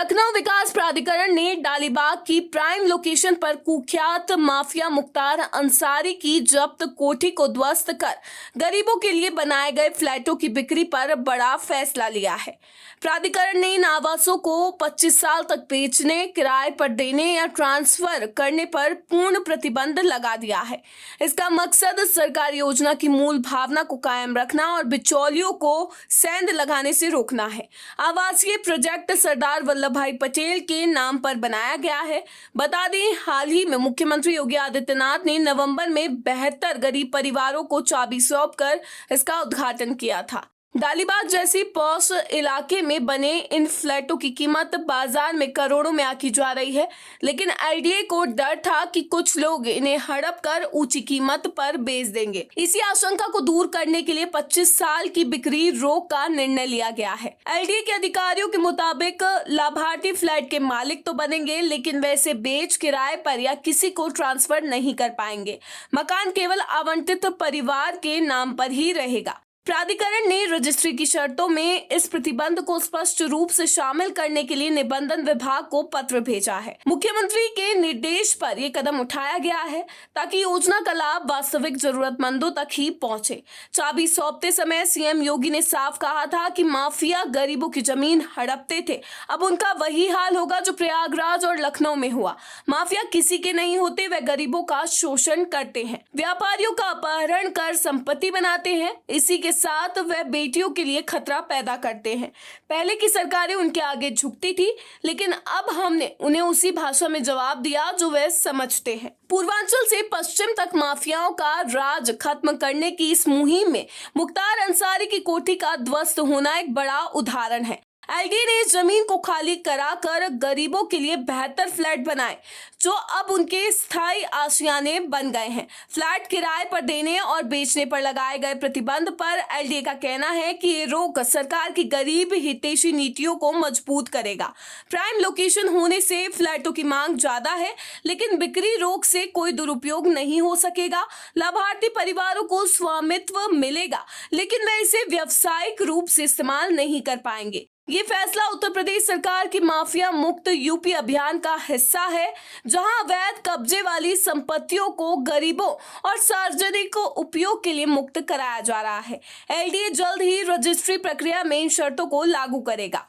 लखनऊ विकास प्राधिकरण ने डालीबाग की प्राइम लोकेशन पर कुख्यात माफिया मुख्तार अंसारी की जब्त कोठी को ध्वस्त कर गरीबों के लिए बनाए गए फ्लैटों की बिक्री पर बड़ा फैसला लिया है। प्राधिकरण ने इन आवासों को 25 साल तक बेचने, किराए पर देने या ट्रांसफर करने पर पूर्ण प्रतिबंध लगा दिया है। इसका मकसद सरकारी योजना की मूल भावना को कायम रखना और बिचौलियों को सेंध लगाने से रोकना है। आवासीय प्रोजेक्ट सरदार वल्लभ भाई पटेल के नाम पर बनाया गया है। बता दें, हाल ही में मुख्यमंत्री योगी आदित्यनाथ ने नवंबर में 72 गरीब परिवारों को चाबी सौंपकर इसका उद्घाटन किया था। डालीबाग जैसी पॉश इलाके में बने इन फ्लैटों की कीमत बाजार में करोड़ों में आंकी जा रही है, लेकिन एलडीए को डर था कि कुछ लोग इन्हें हड़प कर ऊंची कीमत पर बेच देंगे। इसी आशंका को दूर करने के लिए 25 साल की बिक्री रोक का निर्णय लिया गया है। एलडीए के अधिकारियों के मुताबिक लाभार्थी फ्लैट के मालिक तो बनेंगे, लेकिन वे इसे बेच, किराए पर या किसी को ट्रांसफर नहीं कर पाएंगे। मकान केवल आवंटित परिवार के नाम पर ही रहेगा। प्राधिकरण ने रजिस्ट्री की शर्तों में इस प्रतिबंध को स्पष्ट रूप से शामिल करने के लिए निबंधन विभाग को पत्र भेजा है। मुख्यमंत्री के निर्देश पर यह कदम उठाया गया है ताकि योजना का लाभ वास्तविक जरूरतमंदों तक ही पहुंचे। चाबी सौंपते समय सीएम योगी ने साफ कहा था कि माफिया गरीबों की जमीन हड़पते थे। अब उनका वही हाल होगा जो प्रयागराज और लखनऊ में हुआ। माफिया किसी के नहीं होते, वे गरीबों का शोषण करते हैं, व्यापारियों का अपहरण कर संपत्ति बनाते हैं। इसी के साथ वह बेटियों के लिए खतरा पैदा करते हैं। पहले की सरकारें उनके आगे झुकती थी, लेकिन अब हमने उन्हें उसी भाषा में जवाब दिया जो वे समझते हैं। पूर्वांचल से पश्चिम तक माफियाओं का राज खत्म करने की इस मुहिम में मुख्तार अंसारी की कोठी का ध्वस्त होना एक बड़ा उदाहरण है। एलडीए ने जमीन को खाली कराकर गरीबों के लिए बेहतर फ्लैट बनाए, जो अब उनके स्थायी आशियाने बन गए हैं। फ्लैट किराए पर देने और बेचने पर लगाए गए प्रतिबंध पर एलडीए का कहना है कि ये रोक सरकार की गरीब हितैषी नीतियों को मजबूत करेगा। प्राइम लोकेशन होने से फ्लैटों की मांग ज्यादा है, लेकिन बिक्री रोक से कोई दुरुपयोग नहीं हो सकेगा। लाभार्थी परिवारों को स्वामित्व मिलेगा, लेकिन वे इसे व्यावसायिक रूप से इस्तेमाल नहीं कर पाएंगे। ये फैसला उत्तर प्रदेश सरकार की माफिया मुक्त यूपी अभियान का हिस्सा है, जहां अवैध कब्जे वाली संपत्तियों को गरीबों और सार्वजनिक उपयोग के लिए मुक्त कराया जा रहा है। एलडीए जल्द ही रजिस्ट्री प्रक्रिया में इन शर्तों को लागू करेगा।